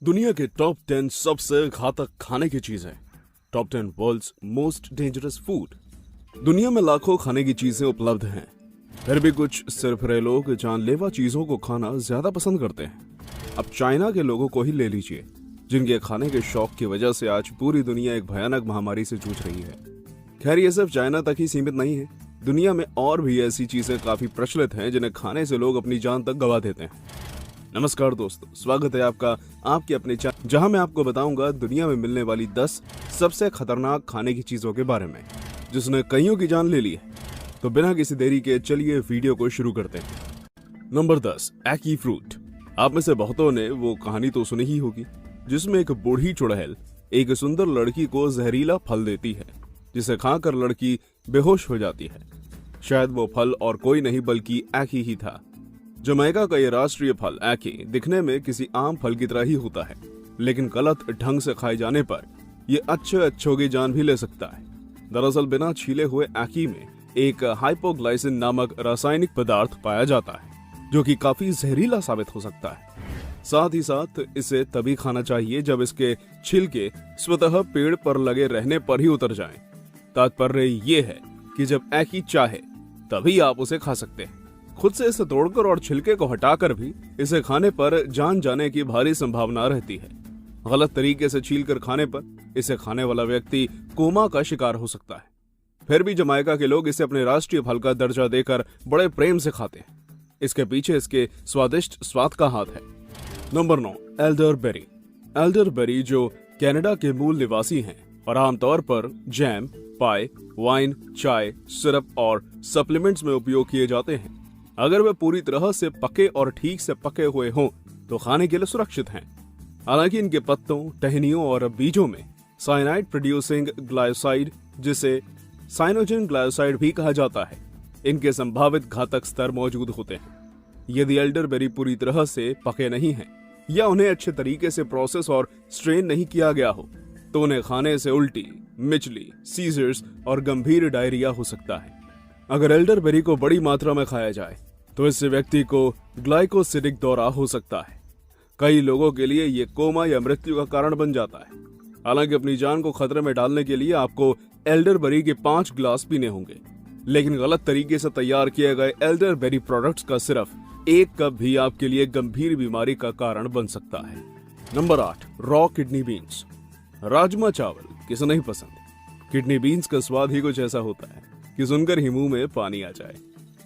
दुनिया के टॉप 10 सबसे घातक खाने की चीजें। Top 10 world's most dangerous food. दुनिया में लाखों खाने की चीजें उपलब्ध हैं, फिर भी कुछ सिरफिरे लोग जानलेवा चीजों को खाना ज्यादा पसंद करते हैं। अब चाइना के लोगों को ही ले लीजिए, जिनके खाने के शौक की वजह से आज पूरी दुनिया एक भयानक महामारी से जूझ रही है। खैर, ये सिर्फ चाइना तक ही सीमित नहीं है। दुनिया में और भी ऐसी चीजें काफी प्रचलित हैं जिन्हें खाने से लोग अपनी जान तक गंवा देते हैं। नमस्कार दोस्तों, स्वागत है आपका आपके अपने चैनल, जहां मैं आपको बताऊंगा दुनिया में मिलने वाली 10 सबसे खतरनाक खाने की चीजों के बारे में, जिसने कईयों की जान ले ली है। तो बिना किसी देरी के चलिए वीडियो को शुरू करते हैं। नंबर 10, एकी फ्रूट। आप में से बहुतों ने वो कहानी तो सुनी ही होगी, जिसमें एक बूढ़ी चुड़ैल एक सुंदर लड़की को जहरीला फल देती है, जिसे खाकर लड़की बेहोश हो जाती है। शायद वो फल और कोई नहीं बल्कि एकी ही था। जमैका का ये राष्ट्रीय फल एकी दिखने में किसी आम फल की तरह ही होता है, लेकिन गलत ढंग से खाए जाने पर ये अच्छों की जान भी ले सकता है। दरअसल बिना छीले हुए एकी में एक हाइपोग्लाइसिन नामक रासायनिक पदार्थ पाया जाता है, जो कि काफी जहरीला साबित हो सकता है। साथ ही साथ इसे तभी खाना चाहिए जब इसके छिलके स्वतः पेड़ पर लगे रहने पर ही उतर जाएं। तात्पर्य ये है कि जब एकी चाहे तभी आप उसे खा सकते हैं। खुद से इसे तोड़कर और छिलके को हटाकर भी इसे खाने पर जान जाने की भारी संभावना रहती है। गलत तरीके से छीलकर खाने पर इसे खाने वाला व्यक्ति कोमा का शिकार हो सकता है। फिर भी जमैका के लोग इसे अपने राष्ट्रीय फल का दर्जा देकर बड़े प्रेम से खाते हैं। इसके पीछे इसके स्वादिष्ट स्वाद का हाथ है। Number 9, elderberry. एल्डरबेरी जो कनाडा के मूल निवासी हैं और आमतौर पर जैम, पाई, वाइन, चाय, सिरप और सप्लीमेंट्स में उपयोग किए जाते हैं। अगर वे पूरी तरह से पके और ठीक से पके हुए हों तो खाने के लिए सुरक्षित हैं। हालांकि इनके पत्तों, टहनियों और बीजों में साइनाइड प्रोड्यूसिंग ग्लाइसाइड, जिसे साइनोजिन ग्लाइसाइड भी कहा जाता है, इनके संभावित घातक स्तर मौजूद होते हैं। यदि एल्डरबेरी पूरी तरह से पके नहीं हैं या उन्हें अच्छे तरीके से प्रोसेस और स्ट्रेन नहीं किया गया हो तो उन्हें खाने से उल्टी, मिचली, सीजर्स और गंभीर डायरिया हो सकता है। अगर एल्डरबेरी को बड़ी मात्रा में खाया जाए तो इससे व्यक्ति को ग्लाइकोसिडिक दौरा हो सकता है। कई लोगों के लिए ये कोमा या मृत्यु का कारण बन जाता है। हालांकि अपनी जान को खतरे में डालने के लिए आपको एल्डरबेरी के 5 ग्लास पीने होंगे, लेकिन गलत तरीके से तैयार किए गए एल्डरबेरी प्रोडक्ट्स का सिर्फ एक कप भी आपके लिए गंभीर बीमारी का कारण बन सकता है। Number 8, raw kidney beans. Rajma चावल किसे नहीं पसंद। किडनी बीन्स का स्वाद ही कुछ ऐसा होता है कि सुनकर ही मुंह में पानी आ जाए।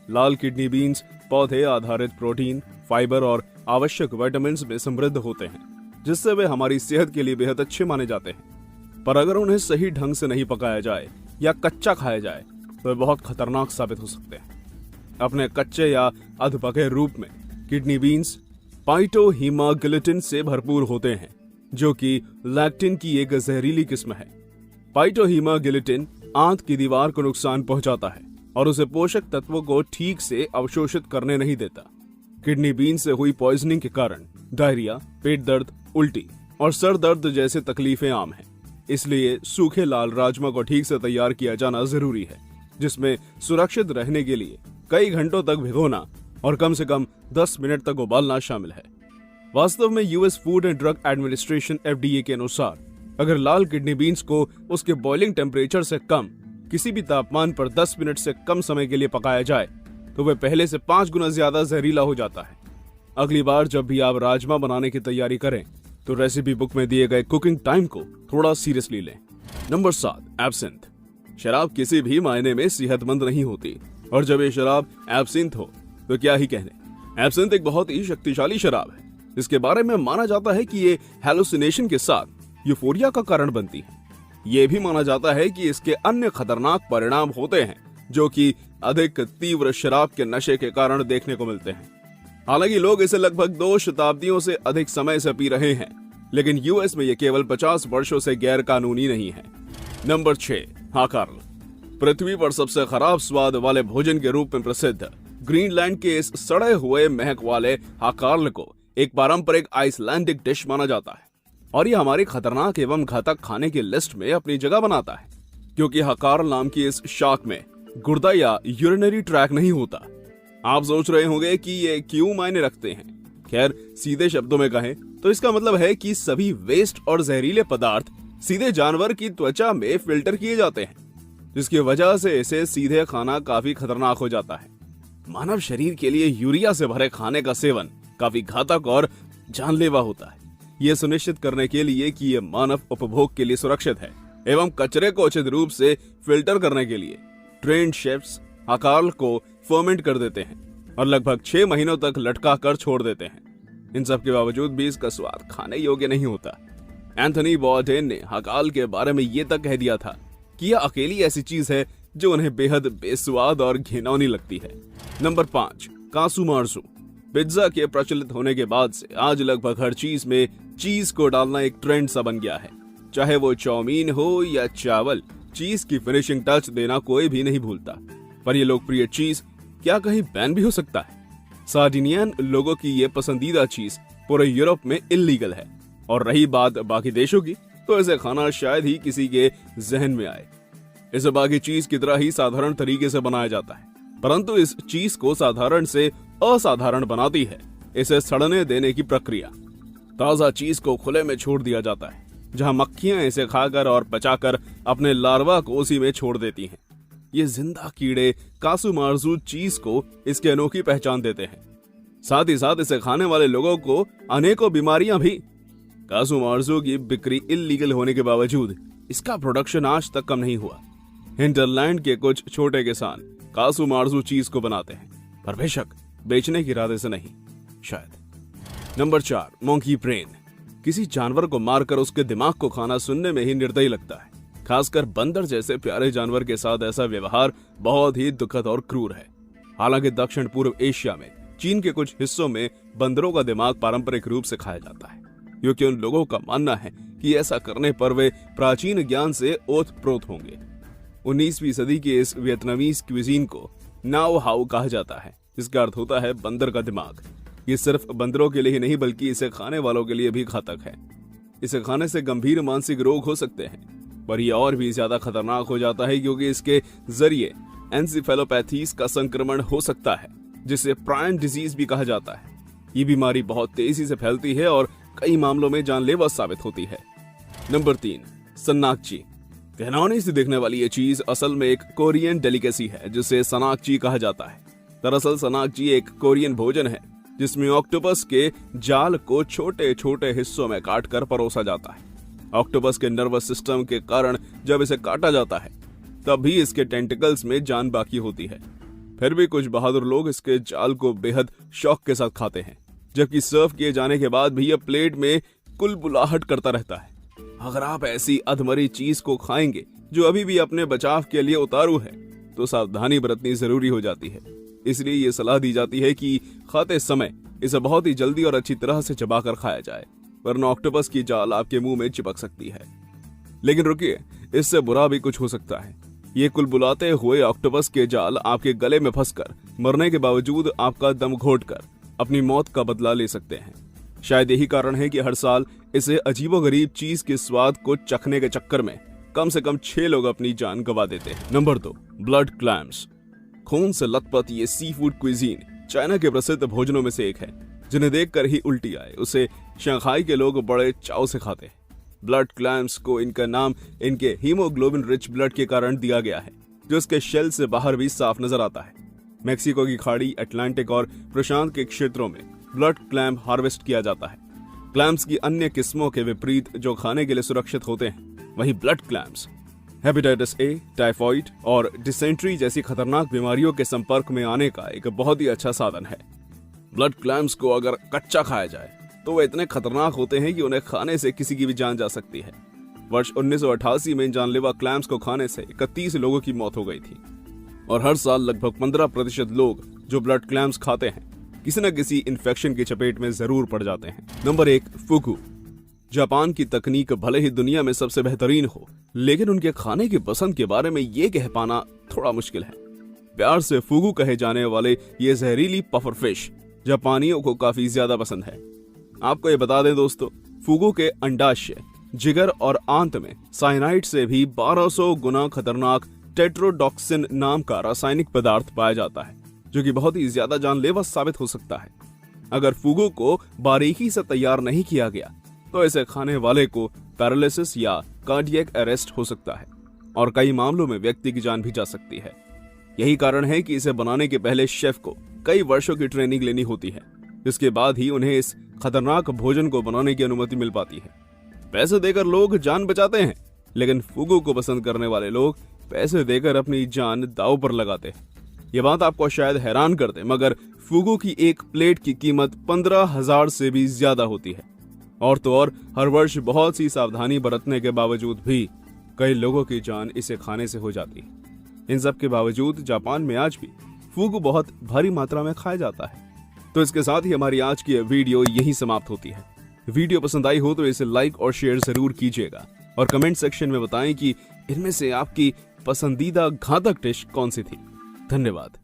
लाल किडनी बीन्स पौधे आधारित प्रोटीन, फाइबर और आवश्यक विटामिन्स में समृद्ध होते हैं, जिससे वे हमारी सेहत के लिए बेहद अच्छे माने जाते हैं। पर अगर उन्हें सही ढंग से नहीं पकाया जाए या कच्चा खाया जाए तो वे बहुत खतरनाक साबित हो सकते हैं। अपने कच्चे या अधपके रूप में किडनी बीन्स पाइटोहीमाग्लुटिन से भरपूर होते हैं, जो कि लैक्टिन की एक जहरीली किस्म है। पाइटोहीमाग्लुटिन आंत की दीवार को नुकसान पहुंचाता है और उसे पोषक तत्वों को ठीक से अवशोषित करने नहीं देता। किडनी बीन से हुई पॉइजनिंग के कारण डायरिया, पेट दर्द, उल्टी और सर दर्द जैसे तकलीफें आम हैं। इसलिए सूखे लाल राजमा को ठीक से तैयार किया जाना जरूरी है, जिसमें सुरक्षित रहने के लिए कई घंटों तक भिगोना और कम से कम 10 मिनट तक उबालना शामिल है। वास्तव में US food and drug administration FDA के अनुसार अगर लाल किडनी बीन्स को उसके बॉइलिंग टेम्परेचर से कम किसी भी तापमान पर 10 मिनट से कम समय के लिए पकाया जाए तो वह पहले से 5 गुना ज्यादा जहरीला हो जाता है। अगली बार जब भी आप राजमा बनाने की तैयारी करें तो रेसिपी बुक में दिए गए कुकिंग टाइम को थोड़ा सीरियसली लें। Number 7, absinthe. शराब किसी भी मायने में सेहतमंद नहीं होती, और जब ये शराब एब्सिंथ हो तो क्या ही कहने। एब्सिंथ एक बहुत ही शक्तिशाली शराब है, जिसके बारे में माना जाता है कि ये हैलुसिनेशन के साथ यूफोरिया का कारण बनती है। यह भी माना जाता है कि इसके अन्य खतरनाक परिणाम होते हैं, जो कि अधिक तीव्र शराब के नशे के कारण देखने को मिलते हैं। हालांकि लोग इसे लगभग 2 शताब्दियों से अधिक समय से पी रहे हैं, लेकिन यूएस में यह केवल 50 वर्षों से गैर कानूनी नहीं है। नंबर 6, हाकार्ल। पृथ्वी पर सबसे खराब स्वाद वाले भोजन के रूप में प्रसिद्ध ग्रीनलैंड के इस सड़े हुए महक वाले हाकार्ल को एक पारंपरिक आइसलैंडिक डिश माना जाता है, और यह हमारी खतरनाक एवं घातक खाने की लिस्ट में अपनी जगह बनाता है, क्योंकि हाकार्ल नाम की इस शाक में गुर्दा या यूरिनरी ट्रैक नहीं होता। आप सोच रहे होंगे कि ये क्यों मायने रखते हैं। खैर सीधे शब्दों में कहें तो इसका मतलब है कि सभी वेस्ट और जहरीले पदार्थ सीधे जानवर की त्वचा में फिल्टर किए जाते हैं, जिसकी वजह से इसे सीधे खाना काफी खतरनाक हो जाता है। मानव शरीर के लिए यूरिया से भरे खाने का सेवन काफी घातक और जानलेवा होता है। ये सुनिश्चित करने के लिए कि ये मानव उपभोग के लिए सुरक्षित है एवं कचरे को उचित रूप से फिल्टर करने के लिए ट्रेन्ड शेफ्स अकाल को फर्मेंट कर देते हैं और लगभग 6 महीनों तक लटका कर छोड़ देते हैं। इन सब के बावजूद भी इसका स्वाद खाने योग्य नहीं होता। एंथनी बोर्डेन ने हकाल के बारे में ये तक कह दिया था कि यह अकेली ऐसी चीज है जो उन्हें बेहद बेस्वाद और घिनौनी लगती है। नंबर 5, कासुमार्जू। पिज्जा के प्रचलित होने के बाद से आज लगभग हर चीज में चीज को डालना एक ट्रेंड सा बन गया है। चाहे वो चाउमीन हो या चावल, चीज की फिनिशिंग टच देना कोई भी नहीं भूलता। पर ये लोकप्रिय चीज क्या कहीं बैन भी हो सकता है? सार्डिनियन लोगों की ये पसंदीदा चीज पूरे यूरोप में इल्लीगल है, और रही बात बाकी देशों की तो इसे खाना शायद ही किसी के जहन में आए। इसे बाकी चीज की तरह ही साधारण तरीके से बनाया जाता है, परंतु इस चीज को साधारण से असाधारण बनाती है इसे सड़ने देने की प्रक्रिया। ताजा चीज को खुले में छोड़ दिया जाता है, जहां मक्खियां इसे खाकर और पचाकर अपने लार्वा को उसी में छोड़ देती हैं। ये जिंदा कीड़े कासुमार्जू चीज को इसकी अनोखी पहचान देते हैं। साथ ही साथ इसे खाने वाले लोगों को अनेकों बीमारियां भी। कासुमार्जू की बिक्री इल्लीगल होने के बावजूद इसका प्रोडक्शन आज तक कम नहीं हुआ। हिंटरलैंड के कुछ छोटे किसान कासुमार्जू चीज को बनाते हैं, पर बेशक बेचने के इरादे से नहीं, शायद। Number 4, monkey brain. किसी जानवर को मारकर उसके दिमाग को खाना सुनने में ही निर्दयी लगता है। खासकर बंदर जैसे प्यारे जानवर के साथ ऐसा व्यवहार बहुत ही दुखद और क्रूर है। हालांकि दक्षिण पूर्व एशिया में चीन के कुछ हिस्सों में बंदरों का दिमाग पारंपरिक रूप से खाया जाता है, क्योंकि उन लोगों का मानना है कि ऐसा करने पर वे प्राचीन ज्ञान से ओतप्रोत होंगे। 19वीं सदी के इस वियतनामीज क्विजीन को नाओ हाउ कहा जाता है, जिसका अर्थ होता है बंदर का दिमाग। ये सिर्फ बंदरों के लिए ही नहीं बल्कि इसे खाने वालों के लिए भी घातक है। इसे खाने से गंभीर मानसिक रोग हो सकते हैं, पर यह और भी ज्यादा खतरनाक हो जाता है क्योंकि इसके जरिए एंसेफेलोपैथीज का संक्रमण हो सकता है, जिसे प्रायन डिजीज भी कहा जाता है। ये बीमारी बहुत तेजी से फैलती है और कई मामलों में जानलेवा साबित होती है। नंबर 3, सन्नाकची। घिनौनी से दिखने वाली ये चीज असल में एक कोरियन डेलिकेसी है जिसे सनाकची कहा जाता है। दरअसल सनाकची एक कोरियन भोजन है जिसमें ऑक्टोपस के जाल को छोटे छोटे हिस्सों में काटकर परोसा जाता है। ऑक्टोपस के नर्वस सिस्टम के कारण जब इसे काटा जाता है तब भी इसके टेंटिकल्स में जान बाकी होती है। फिर भी कुछ बहादुर लोग इसके जाल को बेहद शौक के साथ खाते हैं, जबकि सर्व किए जाने के बाद भी यह प्लेट में कुलबुलाहट करता रहता है। अगर आप ऐसी अधमरी चीज को खाएंगे जो अभी भी अपने बचाव के लिए उतारू है, तो सावधानी बरतनी जरूरी हो जाती है। इसलिए ये सलाह दी जाती है कि खाते समय इसे बहुत ही जल्दी और अच्छी तरह से चबाकर खाया जाए, वरना ऑक्टोपस की जाल आपके मुंह में चिपक सकती है। लेकिन रुकिए, इससे बुरा भी कुछ हो सकता है। ये कुलबुलाते हुए ऑक्टोपस के जाल आपके गले में फंसकर मरने के बावजूद आपका दम घोटकर अपनी मौत का बदला ले सकते हैं। शायद यही कारण है कि हर साल इसे अजीबोगरीब चीज के स्वाद को चखने के चक्कर में कम से कम 6 लोग अपनी जान गंवा देते हैं। Number 2, blood clams. खून से लथपथ ये सी फूड क्विजीन चाइना के प्रसिद्ध भोजनों में से एक है, जिन्हें देखकर ही उल्टी आए उसे शंघाई के लोग बड़े चाव से खाते हैं। ब्लड क्लैम्स को इनका नाम इनके हीमोग्लोबिन रिच ब्लड के कारण दिया गया है, जो इसके शेल से बाहर भी साफ नजर आता है। मेक्सिको की खाड़ी, अटलांटिक और प्रशांत के क्षेत्रों में ब्लड क्लैम हार्वेस्ट किया जाता है। क्लैम्स की अन्य किस्मों के विपरीत जो खाने के लिए सुरक्षित होते हैं, वही blood clams hepatitis A, typhoid और डिसेंट्री जैसी खतरनाक बीमारियों के संपर्क में आने का एक बहुत ही अच्छा साधन है। ब्लड क्लैम्स को अगर कच्चा खाया जाए तो वे इतने खतरनाक होते हैं कि उन्हें खाने से किसी की भी जान जा सकती है। वर्ष 1988 में जानलेवा क्लैम्स को खाने से 31 लोगों की मौत हो गई थी, और हर साल लगभग 15% लोग जो ब्लड क्लैम्स खाते हैं किसी न किसी इन्फेक्शन की चपेट में जरूर पड़ जाते हैं। नंबर 1, फुगू। जापान की तकनीक भले ही दुनिया में सबसे बेहतरीन हो, लेकिन उनके खाने की पसंद के बारे में ये कह पाना थोड़ा मुश्किल है। प्यार से फुगू कहे जाने वाले ये जहरीली पफर फिश जापानियों को काफी ज्यादा पसंद है। आपको ये बता दें दोस्तों, फुगू के अंडाशय, जिगर और आंत में साइनाइड से भी 1200 गुना खतरनाक टेट्रोडॉक्सिन नाम का रासायनिक पदार्थ पाया जाता है, जो कि बहुत ही ज्यादा जानलेवा साबित हो सकता है। अगर फुगू को बारीकी से तैयार नहीं किया गया तो इसे खाने वाले को पैरालिसिस या कार्डियक अरेस्ट हो सकता है और कई मामलों में व्यक्ति की जान भी जा सकती है। यही कारण है कि इसे बनाने के पहले शेफ को कई वर्षों की ट्रेनिंग लेनी होती है। इसके बाद ही उन्हें इस खतरनाक भोजन को बनाने की अनुमति मिल पाती है। पैसे देकर लोग जान बचाते हैं, लेकिन फुगू को पसंद करने वाले लोग पैसे देकर अपनी जान दांव पर लगाते हैं। ये बात आपको शायद हैरान कर दे, मगर फुगू की एक प्लेट की कीमत 15,000 से भी ज्यादा होती है। और तो और हर वर्ष बहुत सी सावधानी बरतने के बावजूद भी कई लोगों की जान इसे खाने से हो जाती है। इन सब के बावजूद जापान में आज भी फुगू बहुत भारी मात्रा में खाया जाता है। तो इसके साथ ही हमारी आज की वीडियो यहीं समाप्त होती है। वीडियो पसंद आई हो तो इसे लाइक और शेयर जरूर कीजिएगा और कमेंट सेक्शन में बताएं कि इनमें से आपकी पसंदीदा घातक डिश कौन सी थी। धन्यवाद।